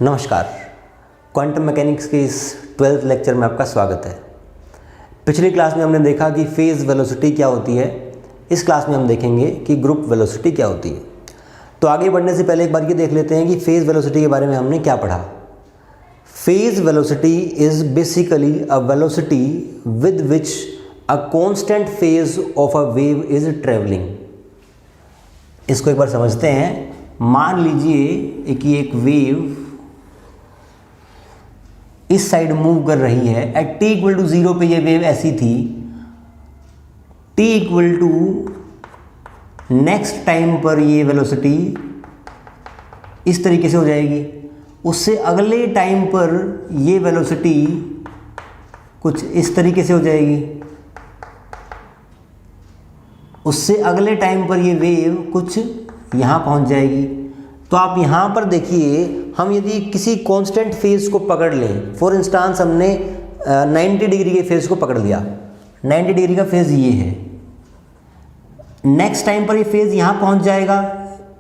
नमस्कार, quantum mechanics के इस 12th लेक्चर में आपका स्वागत है। पिछली क्लास में हमने देखा कि फेज़ वेलोसिटी क्या होती है। इस क्लास में हम देखेंगे कि ग्रुप वेलोसिटी क्या होती है। तो आगे बढ़ने से पहले एक बार ये देख लेते हैं कि फेज़ वेलोसिटी के बारे में हमने क्या पढ़ा। Phase velocity is basically a velocity with which a constant phase of a wave is travelling. इसको एक बार समझते हैं। मान लीजिए कि एक वेव इस साइड मूव कर रही है। एट t इक्वल टू 0 पे ये वेव ऐसी थी। t equal to next time पर ये वेलोसिटी इस तरीके से हो जाएगी। उससे अगले टाइम पर ये वेलोसिटी कुछ इस तरीके से हो जाएगी। उससे अगले टाइम पर ये वेव कुछ यहाँ पहुँच जाएगी। तो आप यहाँ पर देखिए, हम यदि किसी कांस्टेंट फेज को पकड़ लें, फॉर इंस्टांस हमने 90 डिग्री के फेज को पकड़ लिया। 90 डिग्री का फेज ये है। नेक्स्ट टाइम पर ये फेज यहाँ पहुँच जाएगा।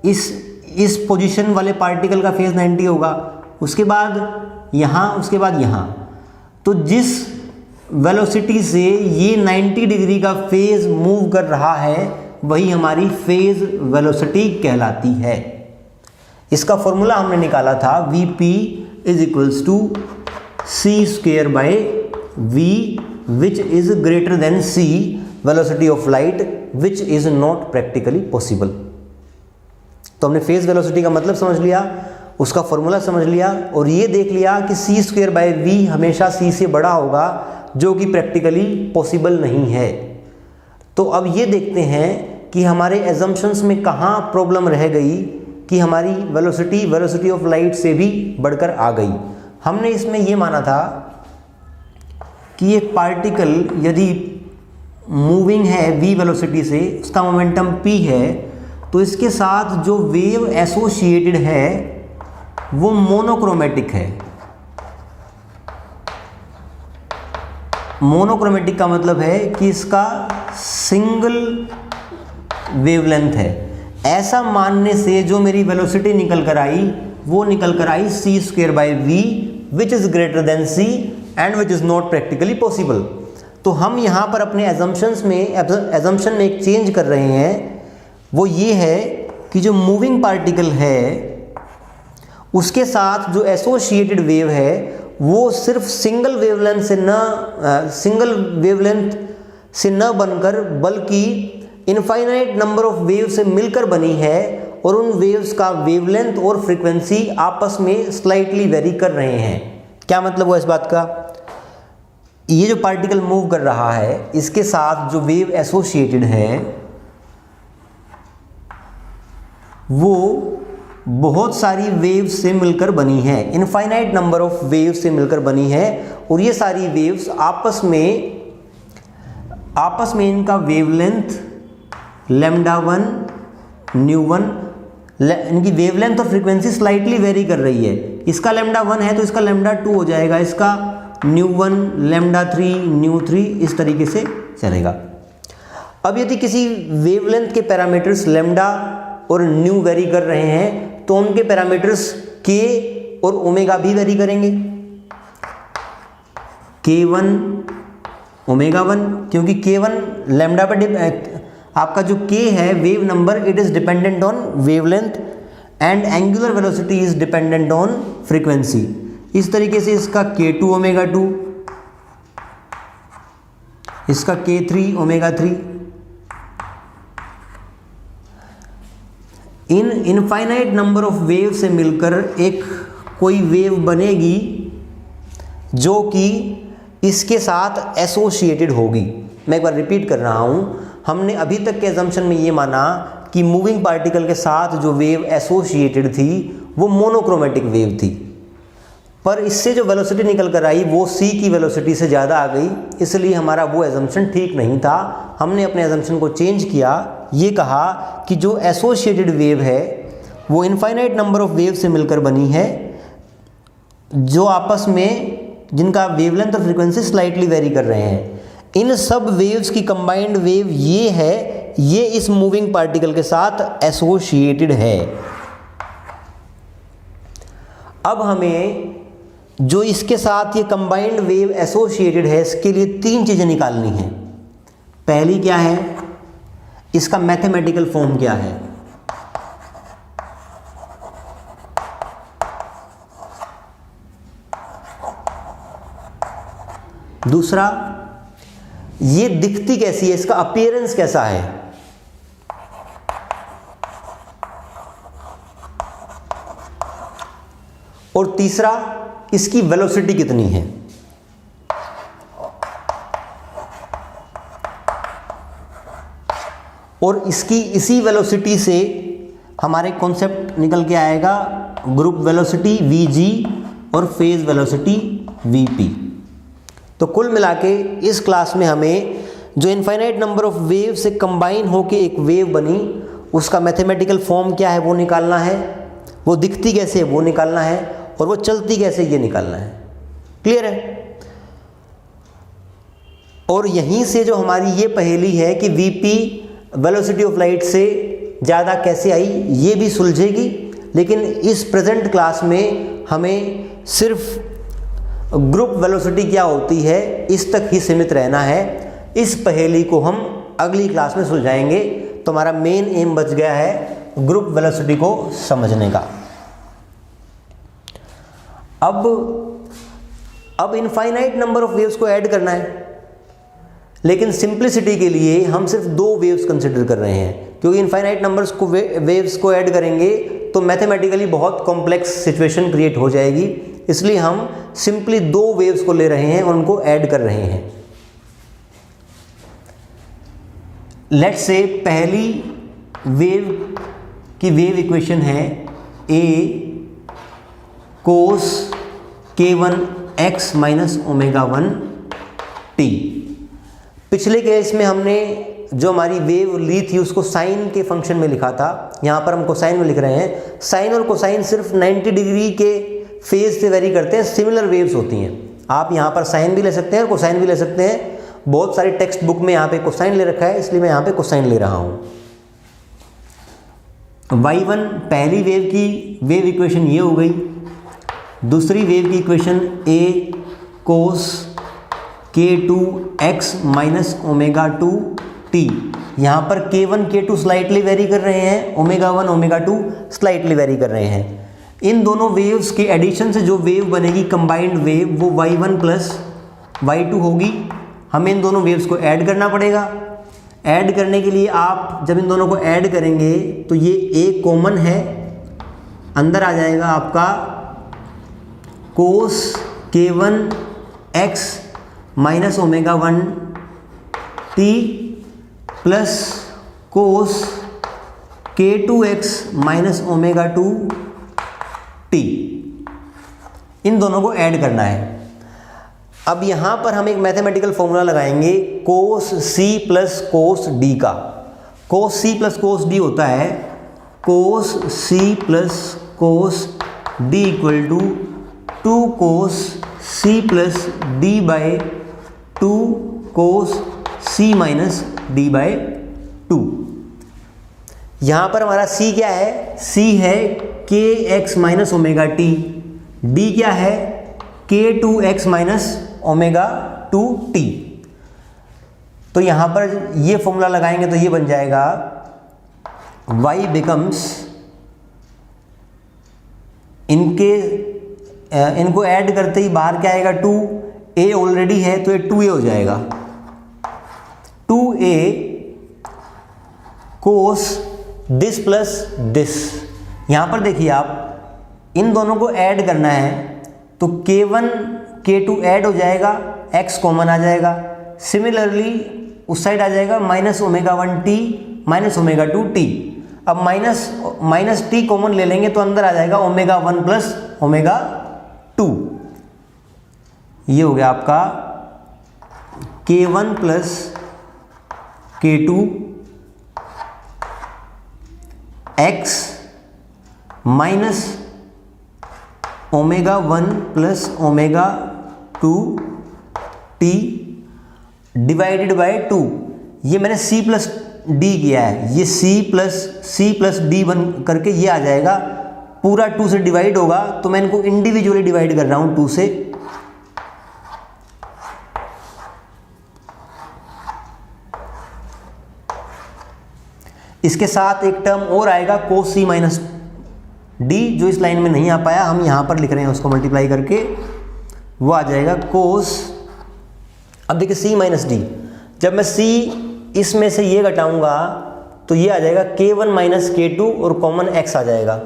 इस पोजीशन वाले पार्टिकल का फेज 90 होगा। उसके बाद यहाँ, उसके बाद यहाँ। तो जिस वेलोसिटी से ये 90 डिग्री का फेज मूव कर रहा है वही हमारी फेज वेलोसिटी कहलाती है। इसका फॉर्मूला हमने निकाला था Vp is equals to c square by v which is greater than c velocity of light which is not practically possible. तो हमने फेज वेलोसिटी का मतलब समझ लिया, उसका फॉर्मूला समझ लिया और ये देख लिया कि सी स्क्वेयर बाय वी हमेशा सी से बड़ा होगा, जो कि प्रैक्टिकली पॉसिबल नहीं है। तो अब ये देखते हैं कि हमारे एजम्पशंस में कहाँ प्रॉब्लम रह गई कि हमारी वेलोसिटी ऑफ लाइट से भी बढ़कर आ गई। हमने इसमें ये माना था कि एक पार्टिकल यदि मूविंग है v वेलोसिटी से, उसका मोमेंटम p है, तो इसके साथ जो वेव एसोसिएटेड है वो मोनोक्रोमेटिक है। मोनोक्रोमेटिक का मतलब है कि इसका सिंगल वेवलेंथ है। ऐसा मानने से जो मेरी वेलोसिटी निकल कर आई वो निकल कर आई C square by V which is greater than C and which is not practically possible. तो हम यहाँ पर अपने एजम्पशन में एक चेंज कर रहे हैं। वो ये है कि जो मूविंग पार्टिकल है उसके साथ जो एसोसिएटेड वेव है वो सिर्फ सिंगल वेवलेंथ से न बनकर बल्कि इनफाइनाइट नंबर ऑफ वेव से मिलकर बनी है, और उन वेव्स का वेवलेंथ और फ्रीक्वेंसी आपस में स्लाइटली वेरी कर रहे हैं। क्या मतलब हुआ इस बात का? ये जो पार्टिकल मूव कर रहा है इसके साथ जो वेव एसोसिएटेड है वो बहुत सारी वेव्स से मिलकर बनी है, इनफाइनाइट नंबर ऑफ वेव्स से मिलकर बनी है। और ये सारी वेव्स आपस में इनका वेवलेंथ λ1 ν1, इनकी वेवलेंथ और फ्रीक्वेंसी स्लाइटली वेरी कर रही है। इसका λ1 है तो इसका λ2 हो जाएगा, इसका ν1 λ3 ν3 इस तरीके से चलेगा। अब यदि किसी वेवलेंथ के पैरामीटर्स λ और ν वेरी कर रहे हैं तो उनके पैरामीटर्स k और ओमेगा भी वेरी करेंगे। k1 ω1, क्योंकि k1 λ पर आपका जो k है wave number, it is dependent on wavelength and angular velocity is dependent on frequency. इस तरीके से इसका k2 ω2, इसका k3 ω3। इन इनफाइनाइट नंबर ऑफ वेव से मिलकर एक कोई वेव बनेगी जो कि इसके साथ एसोसिएटेड होगी। मैं एक बार रिपीट कर रहा हूँ। हमने अभी तक के एजम्पशन में ये माना कि मूविंग पार्टिकल के साथ जो वेव एसोसिएटेड थी वो मोनोक्रोमेटिक वेव थी, पर इससे जो वेलोसिटी निकल कर आई वो c की वेलोसिटी से ज़्यादा आ गई, इसलिए हमारा वो एजम्पशन ठीक नहीं था। हमने अपने एजम्पशन को चेंज किया। ये कहा कि जो एसोसिएटेड वेव है वो इनफाइनाइट नंबर ऑफ वेव से मिलकर बनी है, जो आपस में जिनका वेवलेंथ और फ्रीक्वेंसी स्लाइटली वेरी कर रहे हैं। इन सब वेव्स की कंबाइंड वेव ये है, ये इस मूविंग पार्टिकल के साथ एसोसिएटेड है। अब हमें जो इसके साथ ये कंबाइंड वेव एसोसिएटेड है, इसके लिए 3 चीज़ें निकालनी हैं। पहली क्या है, इसका मैथमेटिकल फॉर्म क्या है। दूसरा, ये दिखती कैसी है, इसका अपीयरेंस कैसा है। और तीसरा, इसकी वेलोसिटी कितनी है। और इसी वेलोसिटी से हमारे कॉन्सेप्ट निकल के आएगा ग्रुप वेलोसिटी Vg और फेज वेलोसिटी Vp। तो कुल मिला के इस क्लास में हमें जो इनफाइनाइट नंबर ऑफ वेव से कंबाइन होके एक वेव बनी, उसका मैथमेटिकल फॉर्म क्या है वो निकालना है, वो दिखती कैसे है वो निकालना है, और वो चलती कैसे ये निकालना है। क्लियर है। और यहीं से जो हमारी ये पहेली है कि Vp वेलोसिटी ऑफ लाइट से ज़्यादा कैसे आई, ये भी सुलझेगी। लेकिन इस प्रेजेंट क्लास में हमें सिर्फ ग्रुप वेलोसिटी क्या होती है इस तक ही सीमित रहना है। इस पहेली को हम अगली क्लास में सुलझाएंगे। तो हमारा मेन एम बच गया है ग्रुप वेलोसिटी को समझने का। अब इनफाइनाइट नंबर ऑफ वेव्स को ऐड करना है, लेकिन सिंप्लिसिटी के लिए हम सिर्फ 2 वेव्स कंसिडर कर रहे हैं, क्योंकि इनफाइनाइट नंबर्स को वेव्स को ऐड करेंगे तो मैथमेटिकली बहुत कॉम्प्लेक्स सिचुएशन क्रिएट हो जाएगी। इसलिए हम सिंपली 2 वेव्स को ले रहे हैं और उनको ऐड कर रहे हैं। लेट्स से पहली वेव की वेव इक्वेशन है A cos k1 x minus omega 1 t। पिछले केस में हमने जो हमारी वेव ली थी उसको साइन के फंक्शन में लिखा था, यहाँ पर हम कोसाइन में लिख रहे हैं। साइन और कोसाइन सिर्फ 90 डिग्री के फेज से वेरी करते हैं, सिमिलर वेव्स होती हैं। आप यहाँ पर साइन भी ले सकते हैं और कोसाइन भी ले सकते हैं। बहुत सारी टेक्स्ट बुक में यहाँ पे कोसाइन ले रखा है, इसलिए मैं यहाँ पे कोसाइन ले रहा हूँ। y1 पहली वेव की वेव इक्वेशन ये हो गई। दूसरी वेव की equation A cos k2 x minus omega 2 t। यहाँ पर k1 k2 स्लाइटली वेरी कर रहे हैं, ओमेगा 1 ओमेगा 2 स्लाइटली वेरी कर रहे हैं। इन दोनों वेव्स के एडिशन से जो वेव बनेगी कंबाइंड वेव, वो y1 प्लस y2 होगी। हमें इन दोनों वेव्स को ऐड करना पड़ेगा। ऐड करने के लिए आप जब इन दोनों को ऐड करेंगे तो ये A कॉमन है, अंदर आ जाएगा आपका cos k1 x minus omega 1 t plus cos k2x minus omega 2 t। इन दोनों को ऐड करना है। अब यहाँ पर हम एक मैथमेटिकल फॉर्मूला लगाएंगे cos c plus cos d का। cos c plus cos d होता है cos c plus cos d equal to 2 cos c plus d by 2 cos c minus d by 2। यहाँ पर हमारा c क्या है, c है kx minus omega t, d क्या है k2x माइनस ओमेगा 2t। तो यहाँ पर ये फॉर्मूला लगाएंगे तो ये बन जाएगा y बिकम्स, इनको ऐड करते ही बाहर क्या आएगा 2, a ऑलरेडी है तो ये 2a हो जाएगा। 2a cos this plus this. यहाँ पर देखिए आप इन दोनों को ऐड करना है तो k1 k2 ऐड हो जाएगा, x कॉमन आ जाएगा। सिमिलरली उस साइड आ जाएगा minus omega 1t minus omega 2t। अब माइनस t कॉमन ले लेंगे तो अंदर आ जाएगा ओमेगा 1 प्लस ओमेगा 2। ये हो गया आपका k1 plus k2 x minus omega 1 plus omega 2 t divided by 2। ये मैंने c प्लस d किया है, ये c प्लस d बन करके ये आ जाएगा पूरा 2 से डिवाइड होगा, तो मैं इनको इंडिविजुअली डिवाइड कर रहा हूं 2 से। इसके साथ एक टर्म और आएगा cos c माइनस डी, जो इस लाइन में नहीं आ पाया, हम यहां पर लिख रहे हैं उसको मल्टीप्लाई करके, वो आ जाएगा cos। अब देखिए c माइनस डी, जब मैं c इसमें से ये घटाऊंगा तो ये आ जाएगा k1 माइनस k2 और कॉमन x आ जाएगा,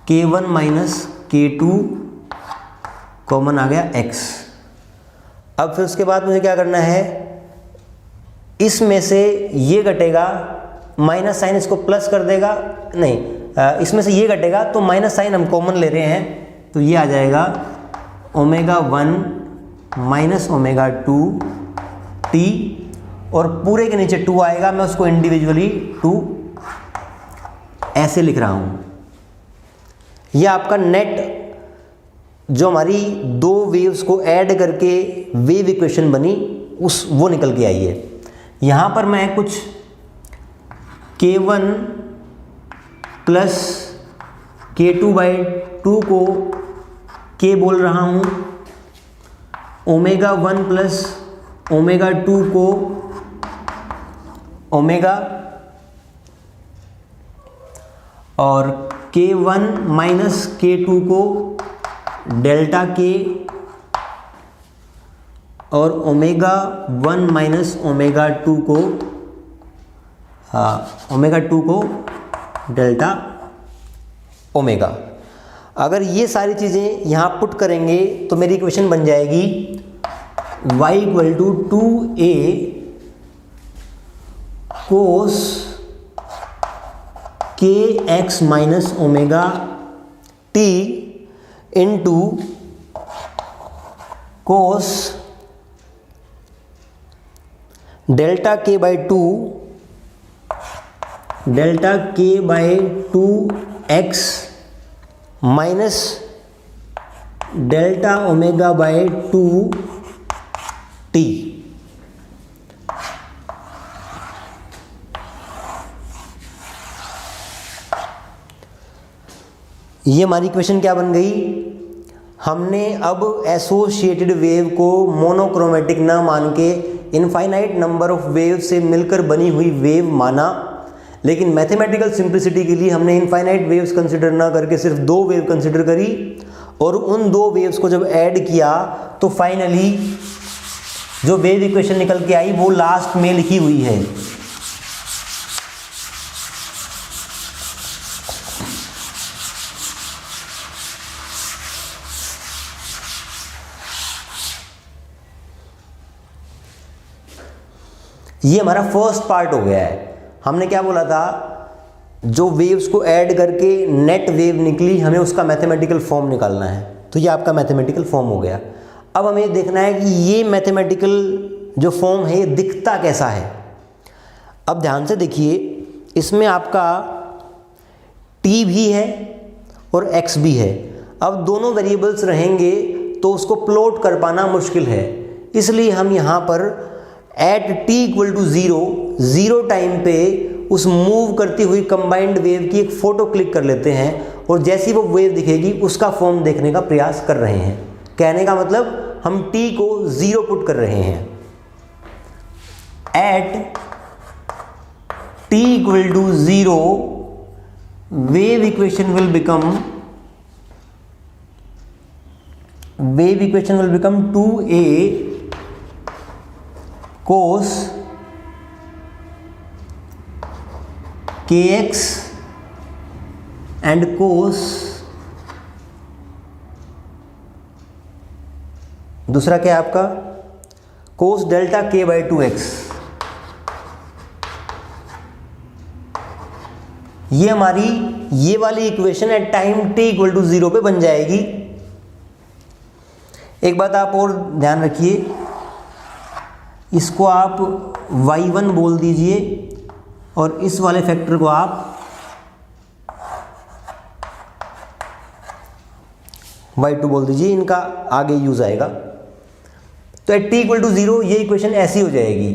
k1 माइनस k2 कॉमन आ गया x। अब फिर उसके बाद मुझे क्या करना है, इसमें से ये घटेगा, माइनस साइन इसको प्लस कर देगा, नहीं इसमें से ये घटेगा तो माइनस साइन हम कॉमन ले रहे हैं, तो ये आ जाएगा ω1 माइनस ω2 t, और पूरे के नीचे 2 आएगा, मैं उसको इंडिविजुअली 2 ऐसे लिख रहा हूं। यह आपका नेट जो हमारी दो वेव्स को ऐड करके वेव इक्वेशन बनी वो निकल के आई है। यहां पर मैं कुछ k1 प्लस k2/2 को k बोल रहा हूं, ω1 प्लस ω2 को ओमेगा, और k1 माइनस k2 को डेल्टा k, और ω1 माइनस ω2 को ω2 को डेल्टा ओमेगा। अगर ये सारी चीज़ें यहाँ पुट करेंगे तो मेरी इक्वेशन बन जाएगी y equal to 2a cos kx minus omega t into cos delta k/2 x minus delta ω/2 t। ये हमारी इक्वेशन क्या बन गई, हमने अब एसोसिएटेड वेव को मोनोक्रोमेटिक ना मान के इनफाइनाइट नंबर ऑफ वेव से मिलकर बनी हुई वेव माना, लेकिन मैथमेटिकल सिंप्लिसिटी के लिए हमने इनफाइनाइट वेव्स कंसिडर ना करके सिर्फ 2 वेव कंसिडर करी, और उन 2 वेव्स को जब ऐड किया तो फाइनली जो वेव इक्वेशन निकल के आई वो लास्ट में लिखी हुई है। ये हमारा फर्स्ट पार्ट हो गया है। हमने क्या बोला था, जो वेव्स को ऐड करके नेट वेव निकली, हमें उसका मैथमेटिकल फॉर्म निकालना है, तो ये आपका मैथमेटिकल फॉर्म हो गया। अब हमें ये देखना है कि ये मैथमेटिकल जो फॉर्म है ये दिखता कैसा है। अब ध्यान से देखिए, इसमें आपका t भी है और x भी है। अब दोनों वेरिएबल्स रहेंगे तो उसको प्लॉट कर पाना मुश्किल है, इसलिए हम यहाँ पर at t equal to 0 time पे उस मूव करती हुई कंबाइंड वेव की एक फ़ोटो क्लिक कर लेते हैं, और जैसी वो वेव दिखेगी उसका फॉर्म देखने का प्रयास कर रहे हैं। कहने का मतलब हम t को 0 पुट कर रहे हैं। At t equal to 0 wave equation will become 2a cos kx and cos दूसरा क्या है आपका cos डेल्टा k/2x। ये हमारी ये वाली equation at time t equal to 0 पे बन जाएगी। एक बात आप और ध्यान रखिए, इसको आप y1 बोल दीजिए और इस वाले फैक्टर को आप y2 बोल दीजिए, इनका आगे यूज आएगा। तो एट t इक्वल टू 0 ये इक्वेशन ऐसी हो जाएगी।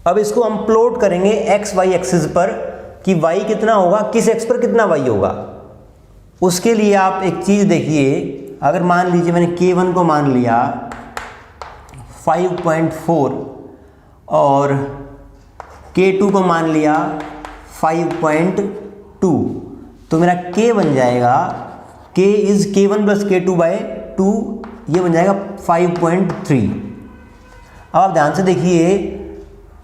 अब इसको हम प्लॉट करेंगे x y एक्सिस पर कि y कितना होगा, किस x पर कितना y होगा। उसके लिए आप एक चीज़ देखिए, अगर मान लीजिए मैंने K1 को मान लिया 5.4 और K2 को मान लिया 5.2, तो मेरा K बन जाएगा K is K1 plus K2/2, ये बन जाएगा 5.3। अब आप ध्यान से देखिए,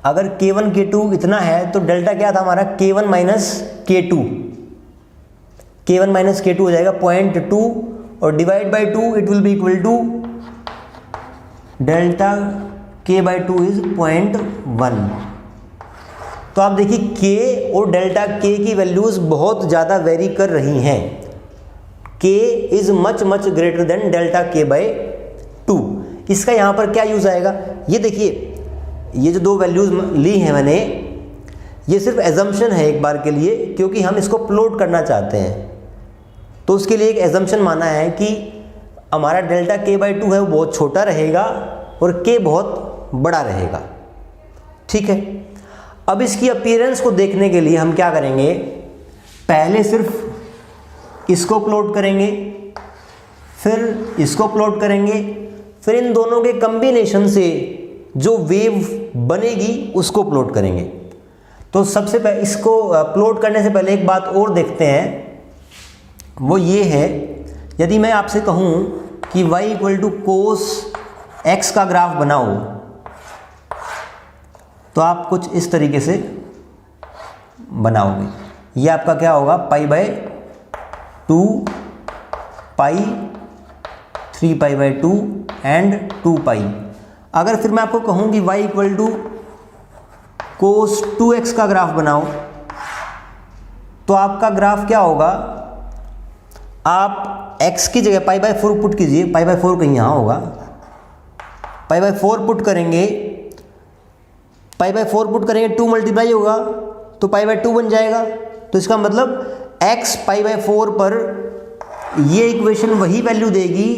अगर K1 K2 इतना है तो डेल्टा क्या था हमारा, K1 minus K2, K1 minus K2 हो जाएगा 0.2 और divide by 2 it will be equal to delta K/2 is 0.1। तो आप देखिए K और डेल्टा K की वैल्यूज़ बहुत ज़्यादा वेरी कर रही हैं। K is much much greater than delta K/2। इसका यहाँ पर क्या यूज़ आएगा, ये देखिए, ये जो दो वैल्यूज़ ली हैं मैंने, ये सिर्फ एजम्पशन है एक बार के लिए, क्योंकि हम इसको प्लॉट करना चाहते हैं। तो उसके लिए एक एजम्पशन माना है कि हमारा डेल्टा K/2 है वो बहुत छोटा रहेगा और K बहुत बड़ा रहेगा। ठीक है, अब इसकी अपीयरेंस को देखने के लिए हम क्या करेंगे, पहले सिर्फ इसको प्लॉट करेंगे, फिर इसको प्लॉट करेंगे, फिर इन दोनों के कॉम्बिनेशन से जो वेव बनेगी उसको प्लॉट करेंगे। तो सबसे पहले इसको प्लॉट करने से पहले एक बात और देखते हैं, वो ये है, यदि मैं आपसे कहूँ कि y equal to cos x का ग्राफ बनाओ, तो आप कुछ इस तरीके से बनाओगे। ये आपका क्या होगा, π/2, पाई, 3π/2 एंड 2π। अगर फिर मैं आपको कहूँ कि y equal to cos 2x का ग्राफ बनाओ, तो आपका ग्राफ क्या होगा, आप x की जगह π/4 पुट कीजिए, π/4 कहीं यहाँ होगा, π/4 पुट करेंगे, π/4 पुट करेंगे 2 मल्टीप्लाई होगा तो π/2 बन जाएगा। तो इसका मतलब x π/4 पर ये इक्वेशन वही वैल्यू देगी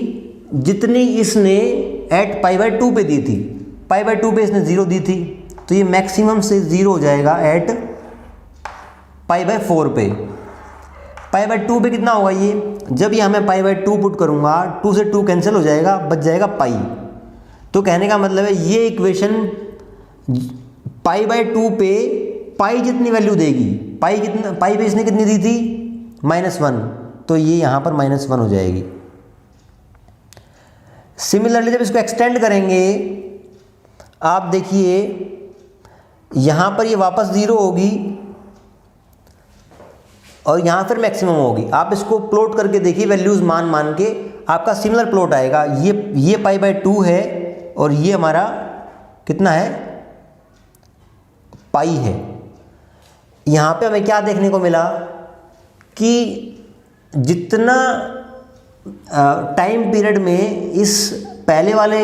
जितनी इसने एट π/2 पे दी थी। π/2 पे इसने 0 दी थी, तो ये मैक्सिमम से 0 हो जाएगा एट π/4 पे। π/2 पे कितना होगा ये, जब यहाँ मैं π/2 पुट करूँगा, 2 से 2 कैंसिल हो जाएगा, बच जाएगा पाई। तो कहने का मतलब है ये इक्वेशन π/2 पे पाई जितनी वैल्यू देगी, पाई कितना, पाई पे इसने कितनी दी थी, -1, तो ये यहाँ पर -1 हो जाएगी। सिमिलरली जब इसको एक्सटेंड करेंगे, आप देखिए यहाँ पर ये वापस 0 होगी और यहाँ फिर मैक्सिमम होगी। आप इसको प्लॉट करके देखिए, वैल्यूज़ मान के आपका सिमिलर प्लॉट आएगा। ये π/2 है और ये हमारा कितना है, पाई है। यहाँ पे हमें क्या देखने को मिला कि जितना टाइम पीरियड में इस पहले वाले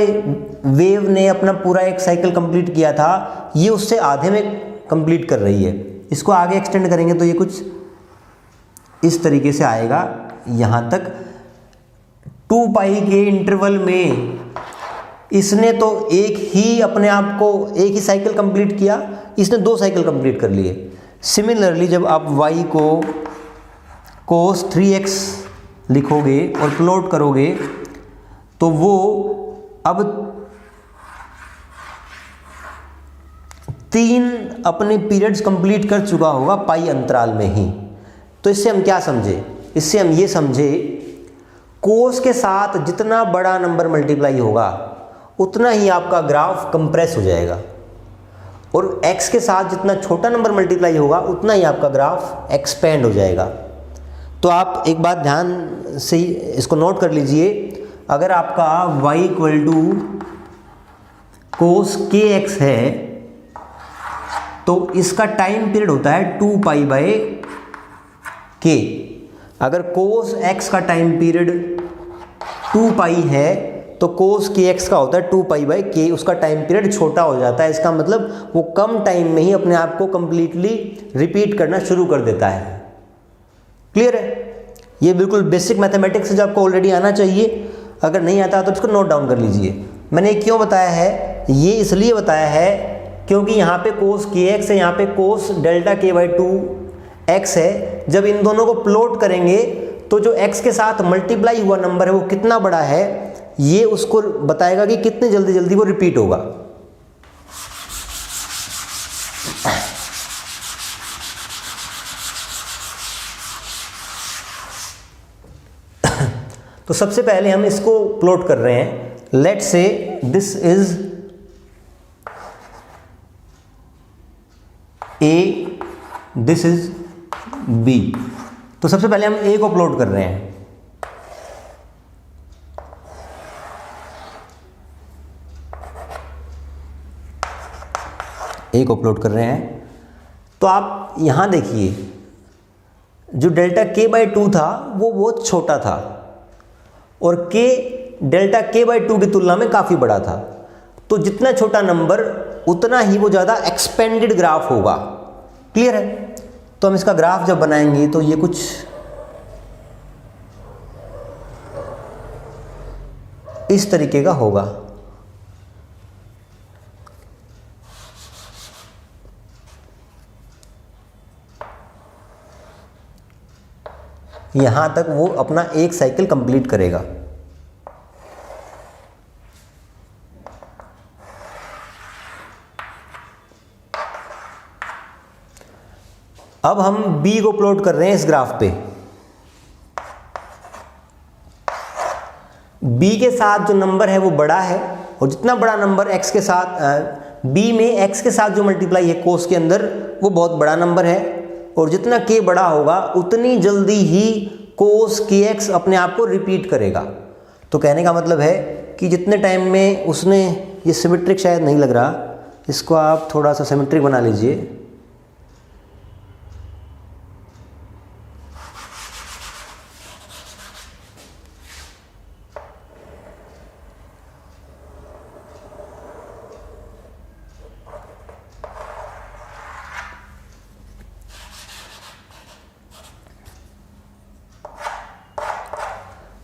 वेव ने अपना पूरा एक साइकिल कंप्लीट किया था, ये उससे आधे में कंप्लीट कर रही है। इसको आगे एक्सटेंड करेंगे तो ये कुछ इस तरीके से आएगा यहाँ तक। 2π के इंटरवल में इसने तो एक ही अपने आप को एक ही साइकिल कंप्लीट किया, इसने 2 साइकिल कंप्लीट कर लिए। सिमिलरली जब आप y को cos 3x लिखोगे और प्लॉट करोगे, तो वो अब 3 अपने पीरियड्स कंप्लीट कर चुका होगा पाई अंतराल में ही। तो इससे हम क्या समझे, इससे हम ये समझे कोस के साथ जितना बड़ा नंबर मल्टीप्लाई होगा उतना ही आपका ग्राफ कंप्रेस हो जाएगा, और x के साथ जितना छोटा नंबर मल्टीप्लाई होगा उतना ही आपका ग्राफ एक्सपेंड हो जाएगा। तो आप एक बात ध्यान से इसको नोट कर लीजिए, अगर आपका y equal to cos kx है तो इसका टाइम पीरियड होता है 2π/k। अगर कोस x का टाइम पीरियड 2π है तो कोस kx का होता है 2π/k, उसका टाइम पीरियड छोटा हो जाता है। इसका मतलब वो कम टाइम में ही अपने आप को कंप्लीटली रिपीट करना शुरू कर देता है। क्लियर है? ये बिल्कुल बेसिक मैथमेटिक्स है जो आपको ऑलरेडी आना चाहिए। अगर नहीं आता तो इसको नोट डाउन कर लीजिए। मैंने क्यों बताया है, ये इसलिए बताया है क्योंकि यहाँ पे कोस kx है, यहाँ पे कोस डेल्टा k/2 x है। जब इन दोनों को प्लॉट करेंगे तो जो x के साथ मल्टीप्लाई हुआ नंबर है वो कितना बड़ा है, ये उसको बताएगा कि कितनी जल्दी जल्दी वो रिपीट होगा। तो सबसे पहले हम इसको प्लॉट कर रहे हैं। Let's say this is A, this is B. तो सबसे पहले हम ए को प्लॉट कर रहे हैं। ए को प्लॉट कर रहे हैं। तो आप यहां देखिए, जो डेल्टा k बाई 2 था वो बहुत छोटा था और k डेल्टा k बाई 2 की तुलना में काफ़ी बड़ा था। तो जितना छोटा नंबर उतना ही वो ज़्यादा एक्सपेंडेड ग्राफ होगा। क्लियर है? तो हम इसका ग्राफ जब बनाएंगे तो ये कुछ इस तरीके का होगा। यहां तक वो अपना एक साइकिल कंप्लीट करेगा। अब हम b को प्लॉट कर रहे हैं इस ग्राफ पे। b के साथ जो नंबर है वो बड़ा है और जितना बड़ा नंबर x के साथ b में x के साथ जो मल्टीप्लाई है कोस के अंदर वो बहुत बड़ा नंबर है और जितना k बड़ा होगा उतनी जल्दी ही कोस kx अपने आप को रिपीट करेगा। तो कहने का मतलब है कि जितने टाइम में उसने, ये सिमेट्रिक शायद नहीं लग रहा, इसको आप थोड़ा सा सिमेट्रिक बना लीजिए।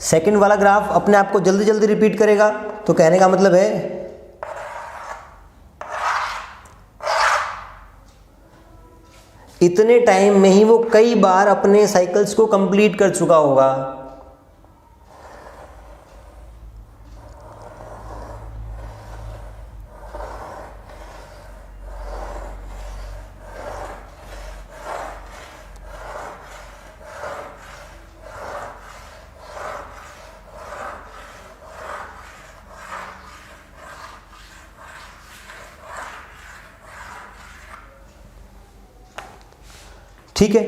सेकंड वाला ग्राफ अपने आप को जल्दी जल्दी रिपीट करेगा। तो कहने का मतलब है इतने टाइम में ही वो कई बार अपने साइकिल्स को कंप्लीट कर चुका होगा। ठीक है,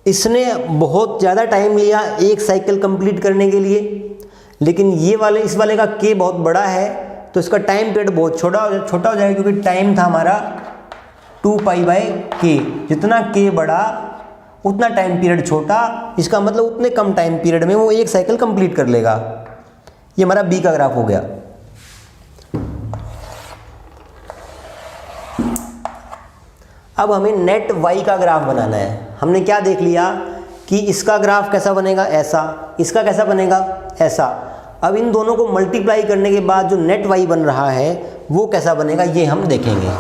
इसने बहुत ज़्यादा टाइम लिया एक साइकिल कंप्लीट करने के लिए, लेकिन इस वाले का k बहुत बड़ा है तो इसका टाइम पीरियड बहुत छोटा हो जाएगा क्योंकि टाइम था हमारा 2 पाई बाई k। जितना k बड़ा उतना टाइम पीरियड छोटा, इसका मतलब उतने कम टाइम पीरियड में वो एक साइकिल कंप्लीट कर लेगा। ये हमारा b का ग्राफ हो गया। अब हमें नेट y का ग्राफ बनाना है। हमने क्या देख लिया कि इसका ग्राफ कैसा बनेगा, ऐसा, इसका कैसा बनेगा, ऐसा। अब इन दोनों को मल्टीप्लाई करने के बाद जो नेट y बन रहा है वो कैसा बनेगा, ये हम देखेंगे।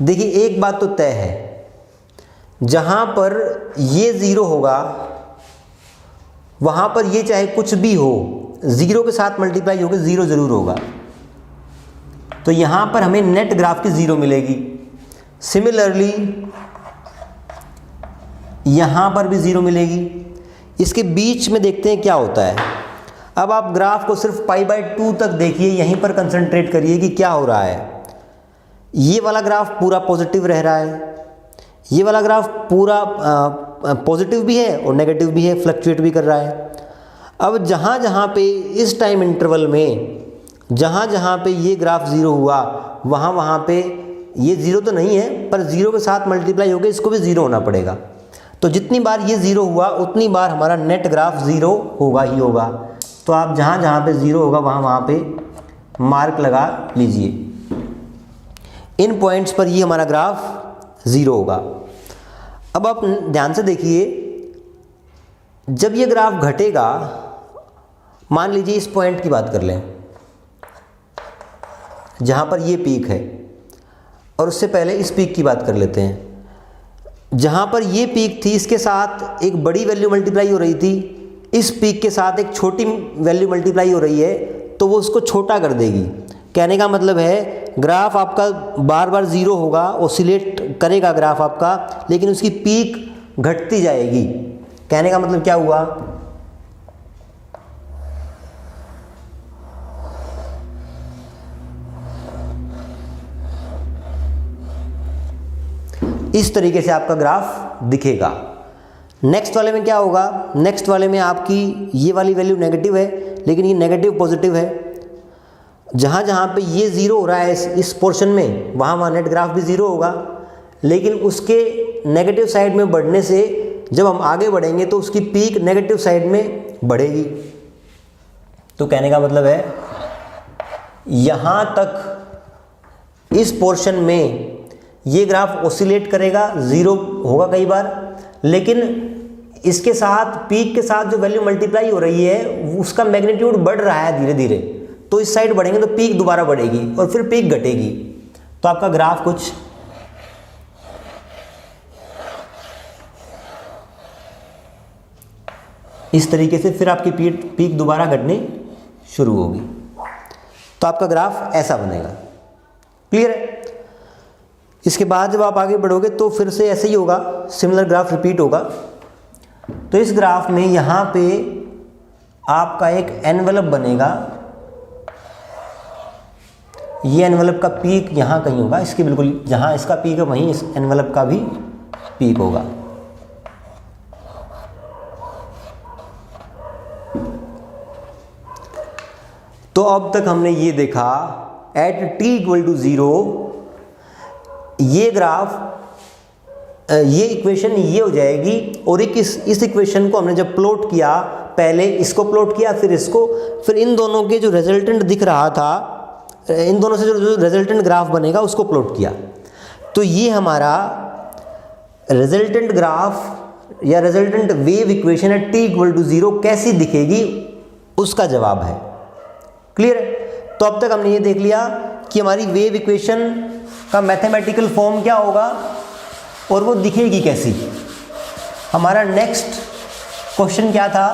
देखिए एक बात तो तय है, जहाँ पर ये 0 होगा वहाँ पर ये चाहे कुछ भी हो, 0 के साथ मल्टीप्लाई होकर 0 ज़रूर होगा। तो यहाँ पर हमें नेट ग्राफ की 0 मिलेगी। सिमिलरली यहाँ पर भी 0 मिलेगी। इसके बीच में देखते हैं क्या होता है। अब आप ग्राफ को सिर्फ पाई बाई 2 तक देखिए, यहीं पर कंसंट्रेट करिए कि क्या हो रहा है। ये वाला ग्राफ पूरा पॉजिटिव रह रहा है, ये वाला ग्राफ पूरा पॉजिटिव भी है और नेगेटिव भी है, फ्लक्चुएट भी कर रहा है। अब जहाँ जहाँ पे इस टाइम इंटरवल में जहाँ जहाँ पे ये ग्राफ 0 हुआ वहाँ वहाँ पे ये 0 तो नहीं है पर 0 के साथ मल्टीप्लाई हो गया, इसको भी 0 होना पड़ेगा। तो जितनी बार ये 0 हुआ उतनी बार हमारा नेट ग्राफ 0 होगा ही होगा। तो आप जहाँ जहाँ पे 0 होगा वहाँ वहाँ पे मार्क लगा लीजिए। इन पॉइंट्स पर ये हमारा ग्राफ 0 होगा। अब आप ध्यान से देखिए, जब ये ग्राफ घटेगा, मान लीजिए इस पॉइंट की बात कर लें जहाँ पर ये पीक है, और उससे पहले इस पीक की बात कर लेते हैं। जहाँ पर ये पीक थी इसके साथ एक बड़ी वैल्यू मल्टीप्लाई हो रही थी, इस पीक के साथ एक छोटी वैल्यू मल्टीप्लाई हो रही है, तो वो उसको छोटा कर देगी। कहने का मतलब है ग्राफ आपका बार बार ज़ीरो होगा, ओसिलेट करेगा ग्राफ आपका, लेकिन उसकी पीक घटती जाएगी। कहने का मतलब क्या हुआ, इस तरीके से आपका ग्राफ दिखेगा। नेक्स्ट वाले में क्या होगा, नेक्स्ट वाले में आपकी ये वाली वैल्यू नेगेटिव है, लेकिन ये नेगेटिव पॉजिटिव है। जहाँ जहाँ पे ये ज़ीरो हो रहा है इस पोर्शन में, वहाँ नेट ग्राफ भी ज़ीरो होगा, लेकिन उसके नेगेटिव साइड में बढ़ने से जब हम आगे बढ़ेंगे तो उसकी पीक नेगेटिव साइड में बढ़ेगी। तो कहने का मतलब है यहाँ तक इस पोर्शन में ये ग्राफ ओसिलेट करेगा, ज़ीरो होगा कई बार, लेकिन इसके साथ पीक के साथ जो वैल्यू मल्टीप्लाई हो रही है उसका मैग्नीट्यूड बढ़ रहा है धीरे धीरे, तो इस साइड बढ़ेंगे तो पीक दोबारा बढ़ेगी और फिर पीक घटेगी। तो आपका ग्राफ कुछ इस तरीके से फिर आपकी पीक दोबारा घटनी शुरू होगी। तो आपका ग्राफ ऐसा बनेगा। क्लियर है? इसके बाद जब आप आगे बढ़ोगे तो फिर से ऐसे ही होगा, सिमिलर ग्राफ रिपीट होगा। तो इस ग्राफ में यहाँ पे आपका एक एनवेलप बनेगा, ये एनवेलप का पीक यहाँ कहीं होगा, इसके बिल्कुल जहाँ इसका पीक है वहीं इस एनवेलप का भी पीक होगा। तो अब तक हमने ये देखा एट t इक्वल टू 0 ये ग्राफ, ये इक्वेशन ये हो जाएगी, और एक इस इक्वेशन को हमने जब प्लॉट किया, पहले इसको प्लॉट किया फिर इसको, फिर इन दोनों के जो रिजल्टेंट दिख रहा था, इन दोनों से जो रिजल्टेंट ग्राफ बनेगा उसको प्लॉट किया। तो ये हमारा रिजल्टेंट ग्राफ या रिजल्टेंट वेव इक्वेशन है t इक्वल टू 0 कैसी दिखेगी उसका जवाब है। क्लियर है? तो अब तक हमने ये देख लिया कि हमारी वेव इक्वेशन का मैथमेटिकल फॉर्म क्या होगा और वो दिखेगी कैसी। हमारा नेक्स्ट क्वेश्चन क्या था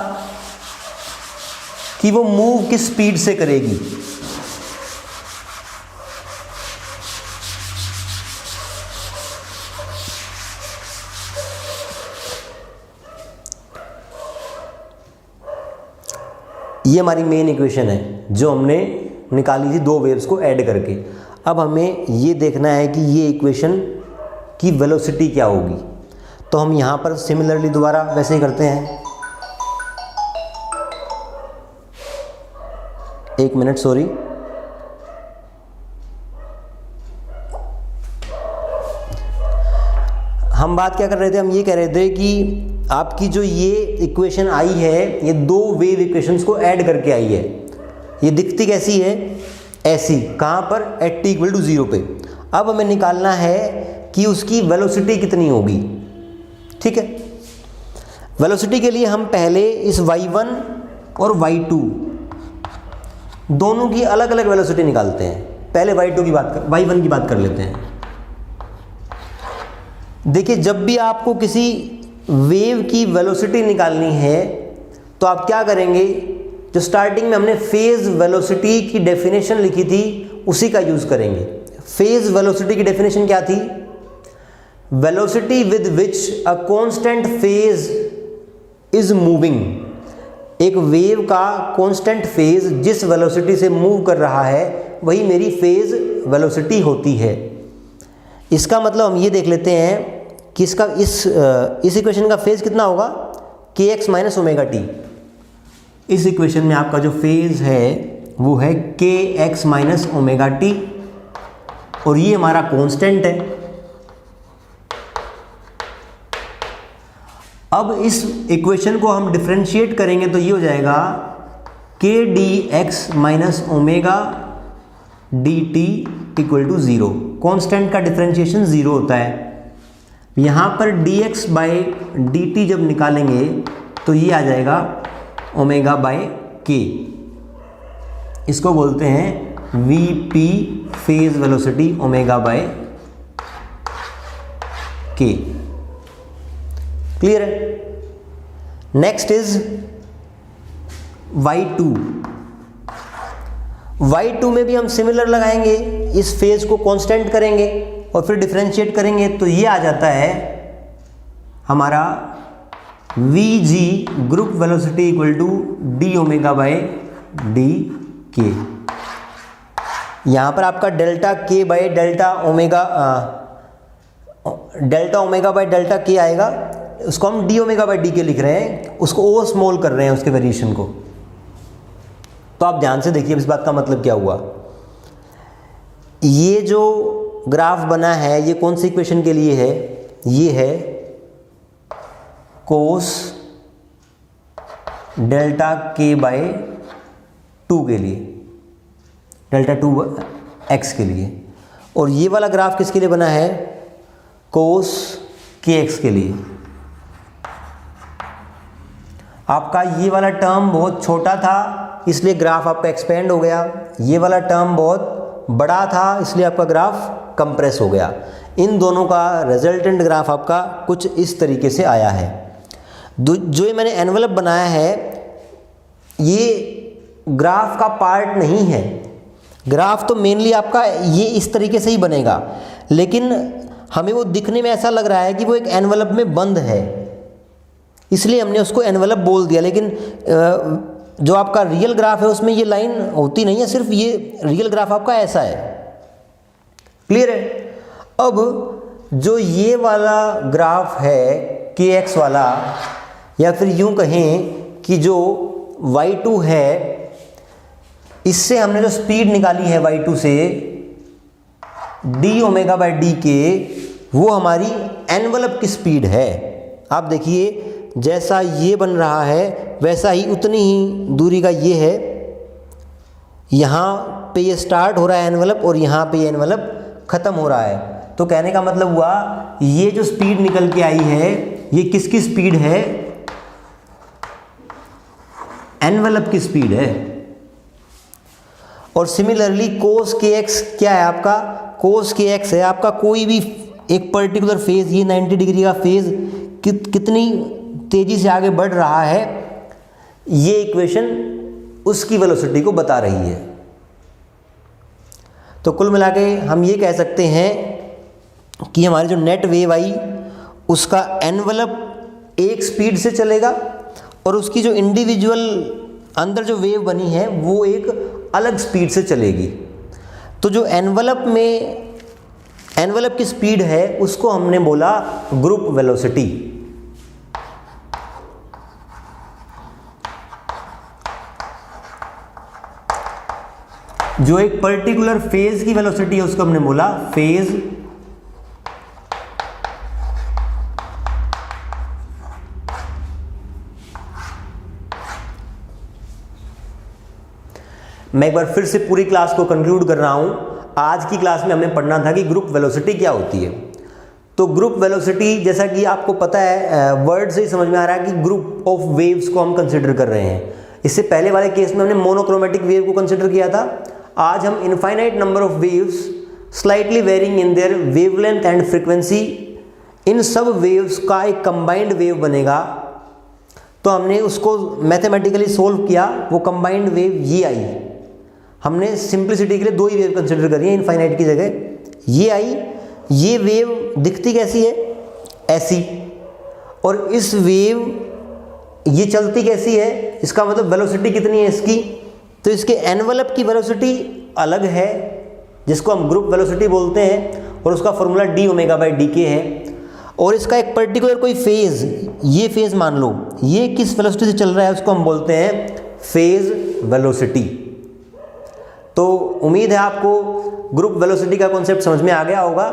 कि वो मूव किस स्पीड से करेगी। ये हमारी मेन इक्वेशन है जो हमने निकाली थी दो वेव्स को ऐड करके। अब हमें ये देखना है कि ये इक्वेशन की वेलोसिटी क्या होगी। तो हम यहाँ पर सिमिलरली दोबारा वैसे ही करते हैं। एक मिनट, सॉरी, हम बात क्या कर रहे थे, हम ये कह रहे थे कि आपकी जो ये इक्वेशन आई है ये दो वेव इक्वेशंस को ऐड करके आई है। ये दिखती कैसी है, ऐसी, कहाँ पर, एट t इक्वल टू 0 पे। अब हमें निकालना है कि उसकी वेलोसिटी कितनी होगी। ठीक है, वेलोसिटी के लिए हम पहले इस y1 और y2 दोनों की अलग अलग वेलोसिटी निकालते हैं। पहले y1 की बात कर लेते हैं। देखिए, जब भी आपको किसी वेव की वेलोसिटी निकालनी है तो आप क्या करेंगे, जो स्टार्टिंग में हमने फेज वेलोसिटी की डेफिनेशन लिखी थी उसी का यूज़ करेंगे। फेज वेलोसिटी की डेफिनेशन क्या थी, velocity with which a constant phase is moving. एक वेव का कांस्टेंट फेज जिस वेलोसिटी से मूव कर रहा है वही मेरी फेज वेलोसिटी होती है। इसका मतलब हम ये देख लेते हैं कि इसका इस इक्वेशन का फेज कितना होगा, kx माइनस ओमेगा टी। इस इक्वेशन में आपका जो फेज है वो है kx माइनस ओमेगा टी, और ये हमारा कांस्टेंट है। अब इस इक्वेशन को हम डिफरेंशिएट करेंगे तो ये हो जाएगा k dx minus omega d t equal to 0। Constant का डिफरेंशिएशन 0 होता है। यहाँ पर dx बाई डी टी जब निकालेंगे तो ये आ जाएगा ओमेगा बाय k। इसको बोलते हैं vp phase velocity omega by k। Clear है? Next is y2। y2 में भी हम सिमिलर लगाएंगे, इस फेज को कांस्टेंट करेंगे और फिर डिफरेंशिएट करेंगे, तो ये आ जाता है हमारा vg group velocity equal to d omega by d k. यहां पर आपका delta k by delta omega by delta k आएगा, उसको हम डी ओमेगा बाई डी के लिख रहे हैं, उसको ओ स्मॉल कर रहे हैं उसके वेरिएशन को। तो आप ध्यान से देखिए इस बात का मतलब क्या हुआ। ये जो ग्राफ बना है ये कौन सी इक्वेशन के लिए है? ये है कोस डेल्टा के बाई 2 के लिए, डेल्टा 2 एक्स के लिए। और ये वाला ग्राफ किसके लिए बना है? कोस के एक्स के लिए। आपका ये वाला टर्म बहुत छोटा था इसलिए ग्राफ आपका एक्सपेंड हो गया, ये वाला टर्म बहुत बड़ा था इसलिए आपका ग्राफ कंप्रेस हो गया। इन दोनों का रिजल्टेंट ग्राफ आपका कुछ इस तरीके से आया है। जो ये मैंने एनवलप बनाया है ये ग्राफ का पार्ट नहीं है, ग्राफ तो मेनली आपका ये इस तरीके से ही बनेगा, लेकिन हमें वो दिखने में ऐसा लग रहा है कि वो एक एनवलप में बंद है, इसलिए हमने उसको एनवलप बोल दिया। लेकिन जो आपका रियल ग्राफ है उसमें ये लाइन होती नहीं है, सिर्फ ये रियल ग्राफ आपका ऐसा है। क्लियर है? अब जो ये वाला ग्राफ है के एक्स वाला, या फिर यूं कहें कि जो y2 है, इससे हमने जो स्पीड निकाली है y2 से डी ओमेगा बाई डी के, वो हमारी एनवलप की स्पीड है। आप देखिए जैसा ये बन रहा है वैसा ही उतनी ही दूरी का ये है, यहाँ पे ये स्टार्ट हो रहा है एनवलप और यहाँ पे ये एनवलप ख़त्म हो रहा है। तो कहने का मतलब हुआ ये जो स्पीड निकल के आई है ये किसकी स्पीड है? एनवलप की स्पीड है। और सिमिलरली कोस के एक्स क्या है आपका? कोस के एक्स है आपका कोई भी एक पर्टिकुलर फेज, ये 90 डिग्री का फेज कितनी तेजी से आगे बढ़ रहा है, ये इक्वेशन उसकी वेलोसिटी को बता रही है। तो कुल मिला के हम ये कह सकते हैं कि हमारी जो नेट वेव आई उसका एनवलप एक स्पीड से चलेगा और उसकी जो इंडिविजुअल अंदर जो वेव बनी है वो एक अलग स्पीड से चलेगी। तो जो एनवलप की स्पीड है उसको हमने बोला ग्रुप वेलोसिटी। जो एक पर्टिकुलर फेज की वेलोसिटी है उसको हमने बोला फेज मैं एक बार फिर से पूरी क्लास को कंक्लूड कर रहा हूं। आज की क्लास में हमें पढ़ना था कि ग्रुप वेलोसिटी क्या होती है। तो ग्रुप वेलोसिटी जैसा कि आपको पता है वर्ड से ही समझ में आ रहा है कि ग्रुप ऑफ वेव्स को हम कंसिडर कर रहे हैं। इससे पहले वाले केस में हमने मोनोक्रोमेटिक वेव को कंसिडर किया था। आज हम infinite number of waves slightly varying in their wavelength and frequency, इन सब वेव्स का एक कंबाइंड वेव बनेगा। तो हमने उसको मैथमेटिकली सोल्व किया, वो कंबाइंड वेव ये आई। हमने सिंप्लिसिटी के लिए दो ही वेव कंसिडर करी है इनफाइनाइट की जगह। ये आई, ये वेव दिखती कैसी है? ऐसी। और इस वेव ये चलती कैसी है? इसका मतलब वेलोसिटी कितनी है इसकी? तो इसके एनवलप की वेलोसिटी अलग है जिसको हम ग्रुप वेलोसिटी बोलते हैं और उसका formula D omega by d के है। और इसका एक पर्टिकुलर कोई फेज, ये फेज मान लो ये किस वेलोसिटी से चल रहा है उसको हम बोलते हैं फेज वेलोसिटी। तो उम्मीद है आपको ग्रुप वेलोसिटी का कॉन्सेप्ट समझ में आ गया होगा।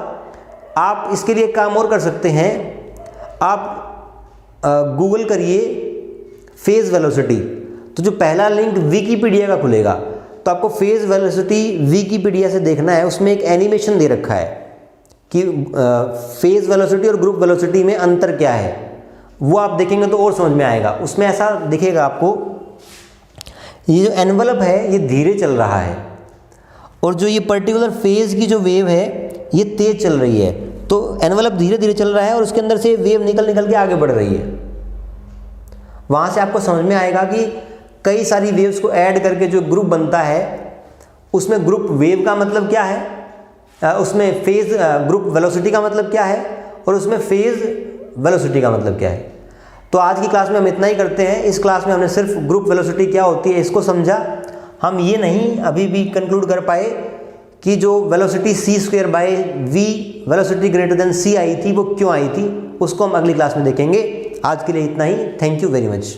आप इसके लिए एक काम और कर सकते हैं, आप गूगल करिए फेज वेलोसिटी। तो जो पहला लिंक विकीपीडिया का खुलेगा तो आपको फेज वेलोसिटी विकीपीडिया से देखना है। उसमें एक एनिमेशन दे रखा है कि फेज वेलोसिटी और ग्रुप वेलोसिटी में अंतर क्या है, वो आप देखेंगे तो और समझ में आएगा। उसमें ऐसा दिखेगा आपको, ये जो एनवलप है ये धीरे चल रहा है और जो ये पर्टिकुलर फेज की जो वेव है ये तेज चल रही है। तो एनवलप धीरे धीरे चल रहा है और उसके अंदर से वेव निकल के आगे बढ़ रही है। वहाँ से आपको समझ में आएगा कि कई सारी वेव्स को ऐड करके जो ग्रुप बनता है उसमें ग्रुप वेव का मतलब क्या है, उसमें फेज ग्रुप वेलोसिटी का मतलब क्या है और उसमें फेज वेलोसिटी का मतलब क्या है। तो आज की क्लास में हम इतना ही करते हैं। इस क्लास में हमने सिर्फ ग्रुप वेलोसिटी क्या होती है इसको समझा। हम ये नहीं अभी भी कंक्लूड कर पाए कि जो velocity c²/v velocity greater than c आई थी वो क्यों आई थी, उसको हम अगली क्लास में देखेंगे। आज के लिए इतना ही। Thank you very much.